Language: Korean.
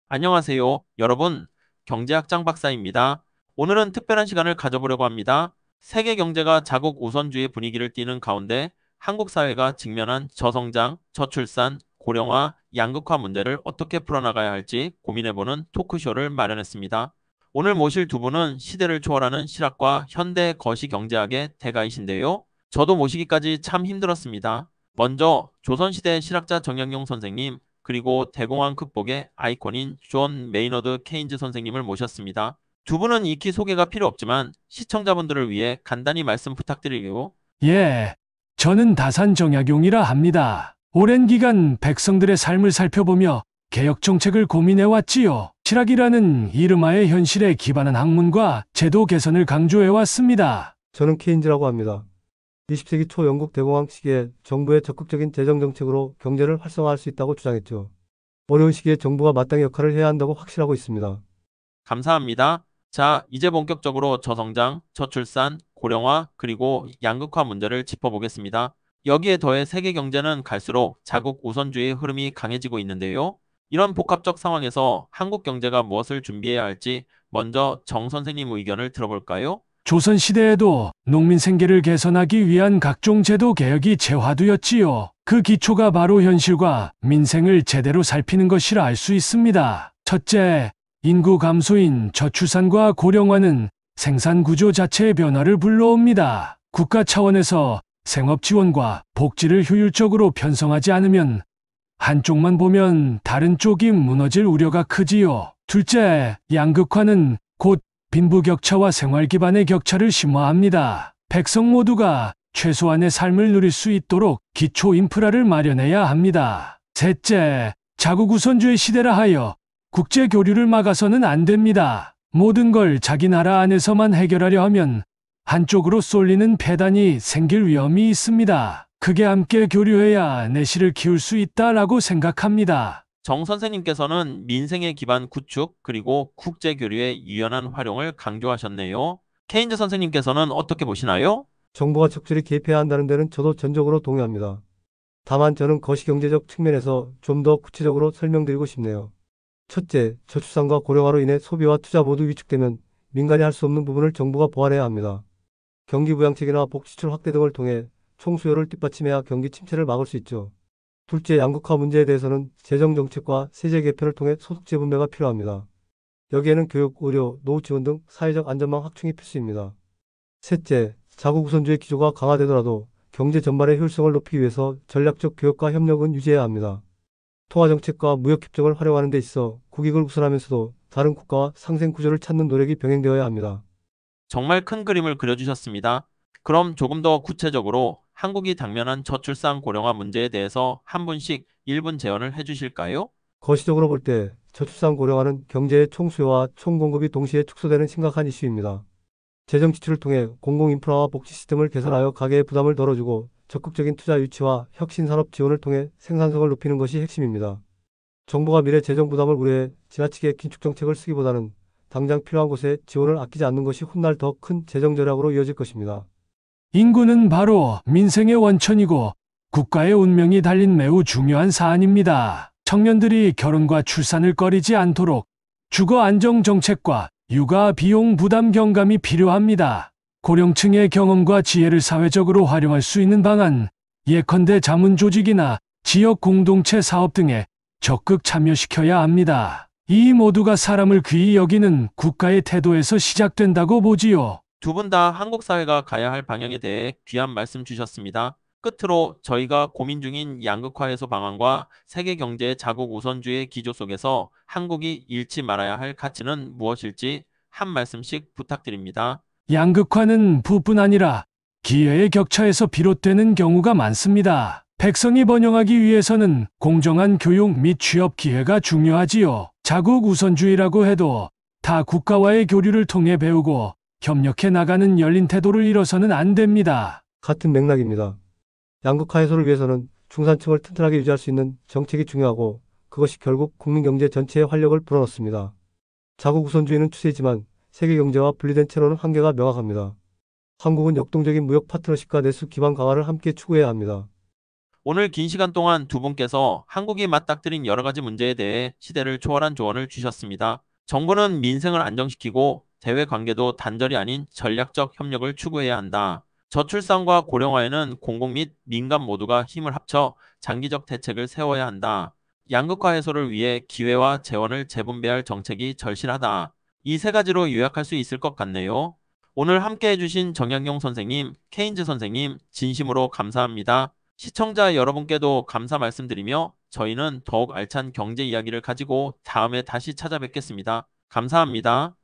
안녕하세요. 여러분, 경제학장 박사입니다. 오늘은 특별한 시간을 가져보려고 합니다. 세계 경제가 자국 우선주의 분위기를 띠는 가운데 한국 사회가 직면한 저성장, 저출산, 고령화, 양극화 문제를 어떻게 풀어나가야 할지 고민해보는 토크쇼를 마련했습니다. 오늘 모실 두 분은 시대를 초월하는 실학과 현대 거시경제학의 대가이신데요. 저도 모시기까지 참 힘들었습니다. 먼저 조선시대 실학자 정약용 선생님, 그리고 대공황 극복의 아이콘인 존 메이너드 케인즈 선생님을 모셨습니다. 두 분은 익히 소개가 필요 없지만 시청자분들을 위해 간단히 말씀 부탁드리고. 예, 저는 다산 정약용이라 합니다. 오랜 기간 백성들의 삶을 살펴보며 개혁 정책을 고민해왔지요. 실학이라는 이름하에 현실에 기반한 학문과 제도 개선을 강조해왔습니다. 저는 케인즈라고 합니다. 20세기 초 영국 대공황 시기에 정부의 적극적인 재정 정책으로 경제를 활성화할 수 있다고 주장했죠. 어려운 시기에 정부가 마땅히 역할을 해야 한다고 확신하고 있습니다. 감사합니다. 자, 이제 본격적으로 저성장, 저출산, 고령화, 그리고 양극화 문제를 짚어보겠습니다. 여기에 더해 세계 경제는 갈수록 자국 우선주의 흐름이 강해지고 있는데요. 이런 복합적 상황에서 한국 경제가 무엇을 준비해야 할지 먼저 정 선생님 의견을 들어볼까요? 조선시대에도 농민 생계를 개선하기 위한 각종 제도 개혁이 재화두였지요. 그 기초가 바로 현실과 민생을 제대로 살피는 것이라 알 수 있습니다. 첫째, 인구 감소인 저출산과 고령화는 생산 구조 자체의 변화를 불러옵니다. 국가 차원에서 생업 지원과 복지를 효율적으로 편성하지 않으면 한쪽만 보면 다른 쪽이 무너질 우려가 크지요. 둘째, 양극화는 곧 빈부격차와 생활 기반의 격차를 심화합니다. 백성 모두가 최소한의 삶을 누릴 수 있도록 기초 인프라를 마련해야 합니다. 셋째, 자국 우선주의 시대라 하여 국제 교류를 막아서는 안 됩니다. 모든 걸 자기 나라 안에서만 해결하려 하면 한쪽으로 쏠리는 폐단이 생길 위험이 있습니다. 크게 함께 교류해야 내실을 키울 수 있다라고 생각합니다. 정 선생님께서는 민생의 기반 구축 그리고 국제교류의 유연한 활용을 강조하셨네요. 케인즈 선생님께서는 어떻게 보시나요? 정부가 적절히 개입해야 한다는 데는 저도 전적으로 동의합니다. 다만 저는 거시경제적 측면에서 좀 더 구체적으로 설명드리고 싶네요. 첫째, 저출산과 고령화로 인해 소비와 투자 모두 위축되면 민간이 할 수 없는 부분을 정부가 보완해야 합니다. 경기 부양책이나 복지출 확대 등을 통해 총수요를 뒷받침해야 경기 침체를 막을 수 있죠. 둘째, 양극화 문제에 대해서는 재정 정책과 세제 개편을 통해 소득 재분배가 필요합니다. 여기에는 교육, 의료, 노후 지원 등 사회적 안전망 확충이 필수입니다. 셋째, 자국 우선주의 기조가 강화되더라도 경제 전반의 효율성을 높이기 위해서 전략적 교역과 협력은 유지해야 합니다. 통화정책과 무역협정을 활용하는 데 있어 국익을 우선하면서도 다른 국가와 상생 구조를 찾는 노력이 병행되어야 합니다. 정말 큰 그림을 그려주셨습니다. 그럼 조금 더 구체적으로 한국이 당면한 저출산 고령화 문제에 대해서 한 분씩 1분 제언을 해주실까요? 거시적으로 볼 때 저출산 고령화는 경제의 총수요와 총공급이 동시에 축소되는 심각한 이슈입니다. 재정 지출을 통해 공공인프라와 복지 시스템을 개선하여 가계의 부담을 덜어주고 적극적인 투자 유치와 혁신산업 지원을 통해 생산성을 높이는 것이 핵심입니다. 정부가 미래 재정 부담을 우려해 지나치게 긴축 정책을 쓰기보다는 당장 필요한 곳에 지원을 아끼지 않는 것이 훗날 더 큰 재정 절약으로 이어질 것입니다. 인구는 바로 민생의 원천이고 국가의 운명이 달린 매우 중요한 사안입니다. 청년들이 결혼과 출산을 꺼리지 않도록 주거 안정 정책과 육아 비용 부담 경감이 필요합니다. 고령층의 경험과 지혜를 사회적으로 활용할 수 있는 방안, 예컨대 자문조직이나 지역 공동체 사업 등에 적극 참여시켜야 합니다. 이 모두가 사람을 귀히 여기는 국가의 태도에서 시작된다고 보지요. 두 분 다 한국 사회가 가야 할 방향에 대해 귀한 말씀 주셨습니다. 끝으로 저희가 고민 중인 양극화 해소 방안과 세계 경제의 자국 우선주의 기조 속에서 한국이 잃지 말아야 할 가치는 무엇일지 한 말씀씩 부탁드립니다. 양극화는 부뿐 아니라 기회의 격차에서 비롯되는 경우가 많습니다. 백성이 번영하기 위해서는 공정한 교육 및 취업 기회가 중요하지요. 자국 우선주의라고 해도 타 국가와의 교류를 통해 배우고 협력해 나가는 열린 태도를 잃어서는 안 됩니다. 같은 맥락입니다. 양극화 해소를 위해서는 중산층을 튼튼하게 유지할 수 있는 정책이 중요하고 그것이 결국 국민 경제 전체에 활력을 불어넣습니다. 자국 우선주의는 추세이지만 세계 경제와 분리된 채로는 한계가 명확합니다. 한국은 역동적인 무역 파트너십과 내수 기반 강화를 함께 추구해야 합니다. 오늘 긴 시간 동안 두 분께서 한국이 맞닥뜨린 여러 가지 문제에 대해 시대를 초월한 조언을 주셨습니다. 정부는 민생을 안정시키고 대외 관계도 단절이 아닌 전략적 협력을 추구해야 한다. 저출산과 고령화에는 공공 및 민간 모두가 힘을 합쳐 장기적 대책을 세워야 한다. 양극화 해소를 위해 기회와 재원을 재분배할 정책이 절실하다. 이 세 가지로 요약할 수 있을 것 같네요. 오늘 함께 해주신 정약용 선생님, 케인즈 선생님, 진심으로 감사합니다. 시청자 여러분께도 감사 말씀드리며 저희는 더욱 알찬 경제 이야기를 가지고 다음에 다시 찾아뵙겠습니다. 감사합니다.